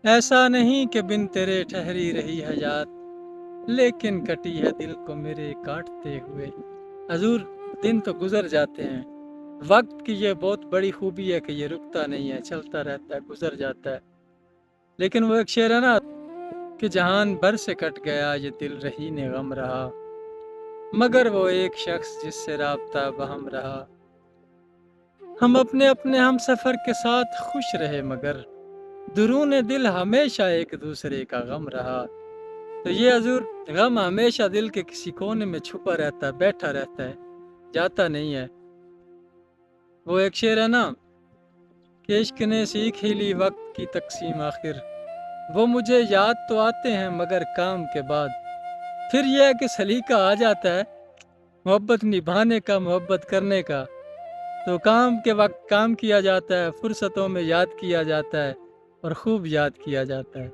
ایسا نہیں کہ بن تیرے ٹھہری رہی حیات، لیکن کٹی ہے دل کو میرے کاٹتے ہوئے۔ حضور، دن تو گزر جاتے ہیں، وقت کی یہ بہت بڑی خوبی ہے کہ یہ رکتا نہیں ہے، چلتا رہتا ہے، گزر جاتا ہے۔ لیکن وہ ایک شعر ہے نا کہ جہان بھر سے کٹ گیا یہ دل رہین غم رہا، مگر وہ ایک شخص جس سے رابطہ بہم رہا۔ ہم اپنے ہم سفر کے ساتھ خوش رہے، مگر درون دل ہمیشہ ایک دوسرے کا غم رہا۔ تو یہ حضور، غم ہمیشہ دل کے کسی کونے میں چھپا رہتا ہے، بیٹھا رہتا ہے، جاتا نہیں ہے۔ وہ ایک شعر ہے نا کہ عشق نے سیکھ ہی لی وقت کی تقسیم آخر، وہ مجھے یاد تو آتے ہیں مگر کام کے بعد۔ پھر یہ ہے کہ سلیقہ آ جاتا ہے محبت نبھانے کا، محبت کرنے کا، تو کام کے وقت کام کیا جاتا ہے، فرصتوں میں یاد کیا جاتا ہے اور خوب یاد کیا جاتا ہے۔